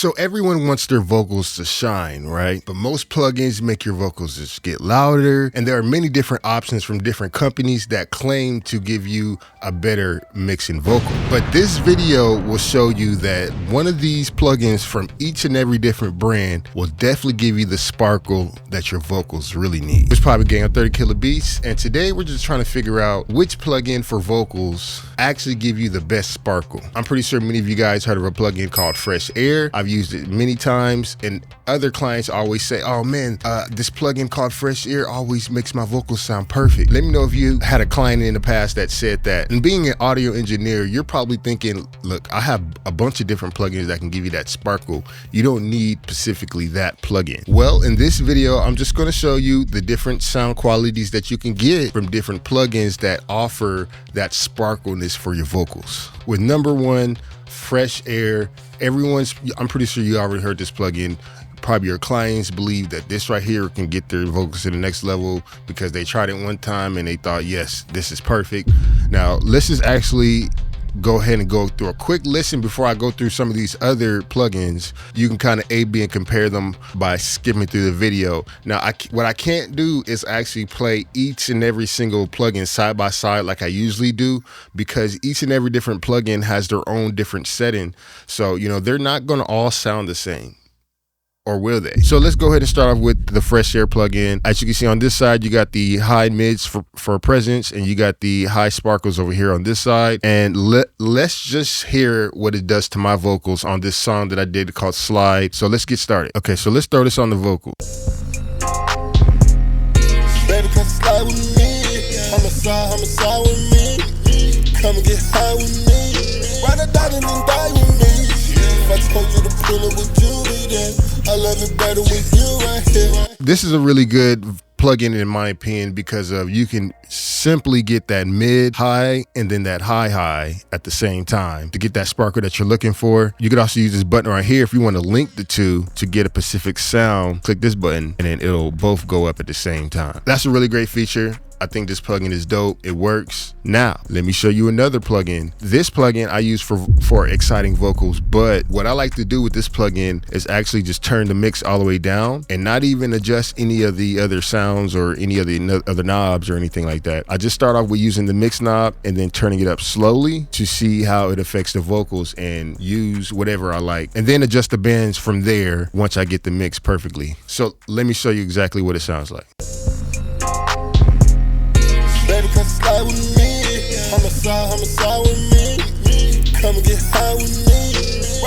So everyone wants their vocals to shine, right? But most plugins make your vocals just get louder. And there are many different options from different companies that claim to give you a better mixing vocal. But this video will show you that one of these plugins from each and every different brand will definitely give you the sparkle that your vocals really need. It's probably getting 30 killer beats. And today we're just trying to figure out which plugin for vocals actually give you the best sparkle. I'm pretty sure many of you guys heard of a plugin called Fresh Air. I've used it many times, and other clients always say, oh man, this plugin called Fresh Air always makes my vocals sound perfect. Let me know if you had a client in the past that said that. And being an audio engineer, you're probably thinking, look, I have a bunch of different plugins that can give you that sparkle. You don't need specifically that plugin. Well, in this video, I'm just going to show you the different sound qualities that you can get from different plugins that offer that sparkleness for your vocals. With number one, Fresh Air. I'm pretty sure you already heard this plugin. Probably your clients believe that this right here can get their vocals to the next level because they tried it one time and they thought, yes, this is perfect. Now, let's just actually go ahead and go through a quick listen before I go through some of these other plugins. You can kind of A/B and compare them by skipping through the video. Now, what I can't do is actually play each and every single plugin side by side like I usually do, because each and every different plugin has their own different setting. So, they're not going to all sound the same. Or will they? So let's go ahead and start off with the Fresh Air plugin. As you can see on this side, you got the high mids for presence, and you got the high sparkles over here on this side. And let's just hear what it does to my vocals on this song that I did called Slide. So let's get started. Okay, so let's throw this on the vocal. Baby, come slide with me. Homicide with me. Come and get high with me. Ride a dot and then die with me. If I told you to pull it with you, I love it better with you right here. This is a really good plugin in my opinion because you can simply get that mid high and then that high at the same time to get that sparkle that you're looking for. You could also use this button right here if you want to link the two to get a specific sound. Click this button and then it'll both go up at the same time. That's a really great feature. I think this plugin is dope. It works. Now, let me show you another plugin. This plugin I use for exciting vocals, but what I like to do with this plugin is actually just turn the mix all the way down and not even adjust any of the other sounds or any of the other knobs or anything like that. I just start off with using the mix knob and then turning it up slowly to see how it affects the vocals and use whatever I like, and then adjust the bends from there once I get the mix perfectly. So let me show you exactly what it sounds like. Baby, come slide with me. Homicide with me. Come and get high with me.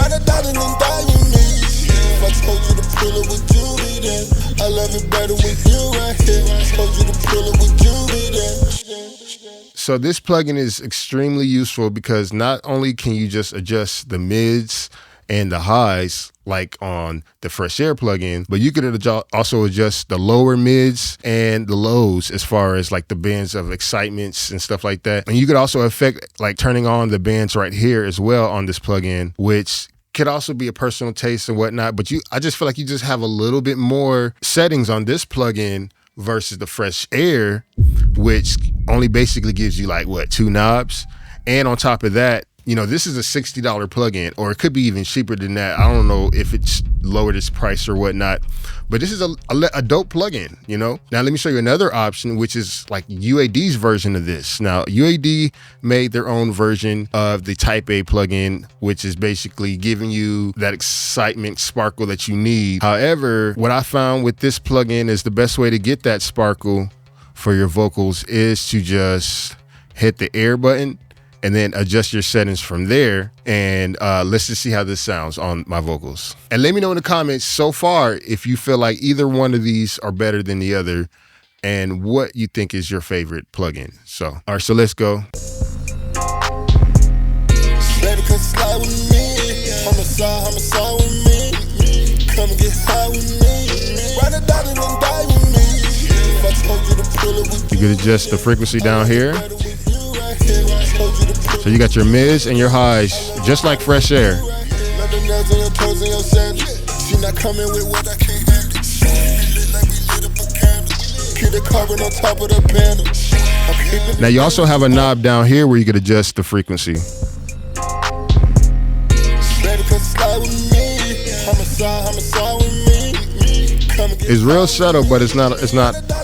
Ride a dot and then die with me. If I told you to pull it with you, then I love it better with you right here. I told you to pull it with you, then. So this plugin is extremely useful because not only can you just adjust the mids and the highs like on the Fresh Air plugin, but you could also adjust the lower mids and the lows as far as like the bends of excitements and stuff like that. And you could also affect like turning on the bends right here as well on this plugin, which could also be a personal taste and whatnot. But I just feel like you just have a little bit more settings on this plugin versus the Fresh Air, which only basically gives you like what, 2 knobs. And on top of that, this is a $60 plugin, or it could be even cheaper than that. I don't know if it's lowered its price or whatnot, but this is a dope plugin, Now let me show you another option, which is like UAD's version of this. Now UAD made their own version of the Type A plugin, which is basically giving you that excitement sparkle that you need. However, what I found with this plugin is the best way to get that sparkle for your vocals is to just hit the air button and then adjust your settings from there. And let's just see how this sounds on my vocals. And let me know in the comments so far if you feel like either one of these are better than the other and what you think is your favorite plugin. So, all right, so let's go. Baby, come slide with me. Homicide with me. Come and get high with me. Ride a dot and then die with me. If I told you to pull it with you. You can adjust the frequency down here. So you got your mids and your highs, just like Fresh Air. Now you also have a knob down here where you can adjust the frequency. It's real subtle, but it's not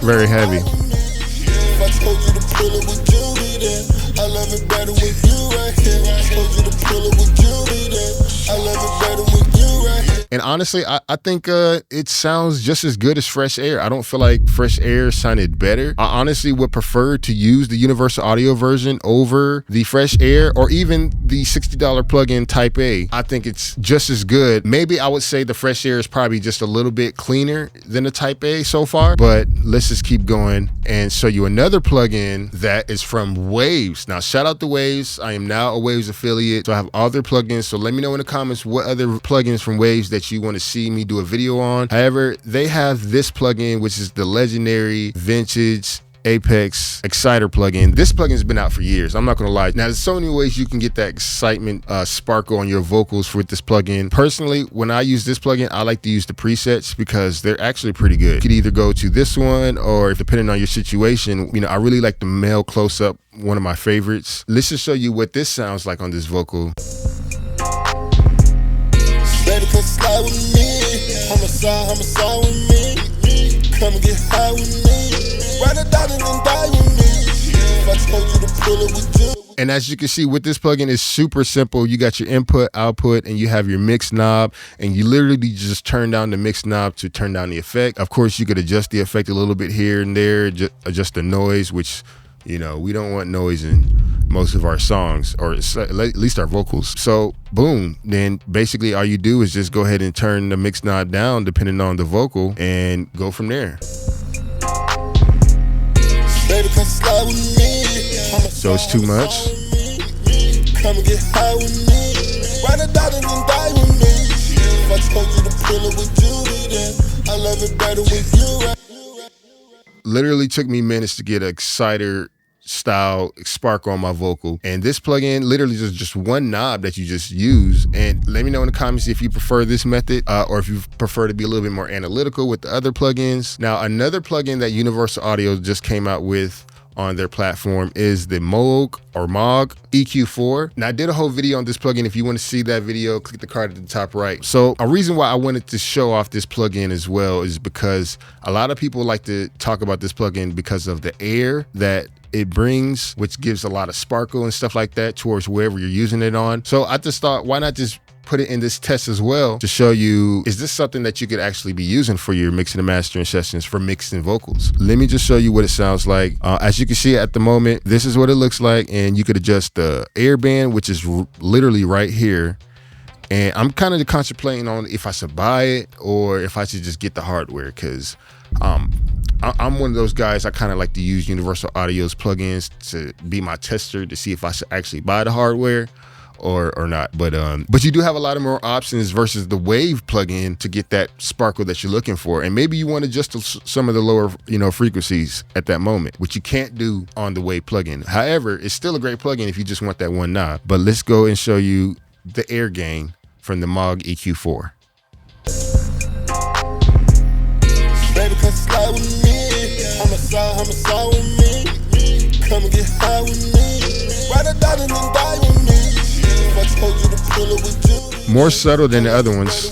very heavy. If I told you to pull it, would you be there? I love it better with you right here. I told you to pull it, would you be there? I love it better with you right here. And honestly, I think it sounds just as good as Fresh Air. I don't feel like Fresh Air sounded better. I honestly would prefer to use the Universal Audio version over the Fresh Air or even the $60 plugin Type A. I think it's just as good. Maybe I would say the Fresh Air is probably just a little bit cleaner than the Type A so far, but let's just keep going and show you another plugin that is from Waves. Now, shout out to Waves. I am now a Waves affiliate, so I have all their plugins. So let me know in the comments what other plugins from Waves that you want to see me do a video on. However, they have this plugin, which is the legendary vintage Aphex Exciter plugin. This plugin has been out for years. I'm not gonna lie. Now, there's so many ways you can get that excitement sparkle on your vocals with this plugin. Personally, when I use this plugin, I like to use the presets because they're actually pretty good. You could either go to this one or, depending on your situation, I really like the male close-up, one of my favorites. Let's just show you what this sounds like on this vocal. Baby, come slide with me. Homicide with me. Come and get high with me. Ride a dot and then die with me. If I told you to pull it, would you? And as you can see with this plugin, it's super simple. You got your input, output, and you have your mix knob, and you literally just turn down the mix knob to turn down the effect. Of course, you could adjust the effect a little bit here and there, adjust the noise, which, we don't want noise in most of our songs, or at least our vocals. So boom, then basically all you do is just go ahead and turn the mix knob down depending on the vocal and go from there. Baby, come slide with me. So it's too much. Come and get high with me. Ride a dot and then die with me. If I told you to pull it, would you be there? I love it better with you right. Literally took me minutes to get an Exciter style sparkle on my vocal, and this plugin literally is just one knob that you just use. And let me know in the comments if you prefer this method or if you prefer to be a little bit more analytical with the other plugins. Now, another plugin that Universal Audio just came out with on their platform is the Maag EQ4. Now, I did a whole video on this plugin. If you want to see that video, click the card at the top right. So a reason why I wanted to show off this plugin as well is because a lot of people like to talk about this plugin because of the air that it brings, which gives a lot of sparkle and stuff like that towards wherever you're using it on. So I just thought, why not just put it in this test as well to show you, is this something that you could actually be using for your mixing and mastering sessions for mixing vocals? Let me just show you what it sounds like. As you can see at the moment, this is what it looks like, and you could adjust the air band, which is literally right here. And I'm kind of contemplating on if I should buy it or if I should just get the hardware, because I'm one of those guys, I kind of like to use Universal Audio's plugins to be my tester to see if I should actually buy the hardware or not. But you do have a lot of more options versus the Wave plugin to get that sparkle that you're looking for. And maybe you want to adjust some of the lower frequencies at that moment, which you can't do on the Wave plugin. However, it's still a great plugin if you just want that one knob. But let's go and show you the air gain from the Maag EQ4. Baby, come slide with me. Homicide with me. Come and get high with me. Ride a dot and then die with me. If I told you to pull it, would you? More subtle than the other ones.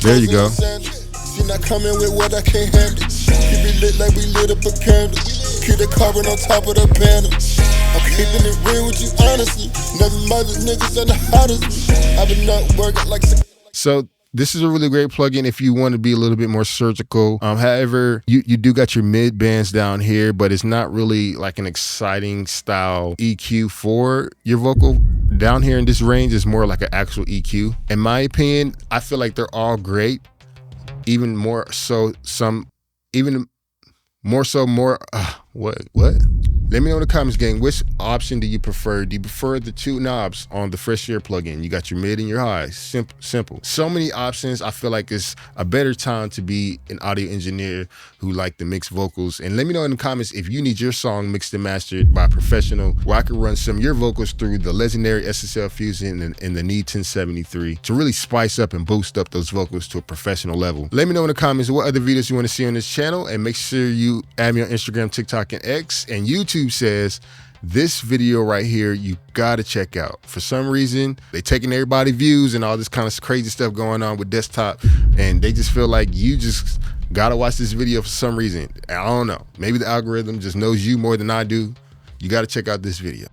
There you go. She not coming with what I can't handle. Keep it lit like we lit up a candle. Keep the carbon on top of the panel. I'm keeping it real with you, honestly. Never mind the niggas that the hottest. I've been not working like. So this is a really great plugin if you want to be a little bit more surgical. However, you do got your mid bands down here, but it's not really like an exciting style EQ for your vocal. Down here in this range is more like an actual EQ. In my opinion, I feel like they're all great. Even more so, what? Let me know in the comments, gang, which option do you prefer? Do you prefer the two knobs on the Fresh Air plugin? You got your mid and your high, simple. So many options. I feel like it's a better time to be an audio engineer who like to mix vocals. And let me know in the comments if you need your song mixed and mastered by a professional, where I can run some of your vocals through the legendary SSL Fusion and the Need 1073 to really spice up and boost up those vocals to a professional level. Let me know in the comments what other videos you want to see on this channel, and make sure you add me on Instagram, TikTok, and X. And YouTube says This video right here, you gotta check out. For some reason, they taking everybody's views and all this kind of crazy stuff going on with desktop, and they just feel like you just gotta watch this video for some reason. I don't know. Maybe the algorithm just knows you more than I do. You gotta check out this video.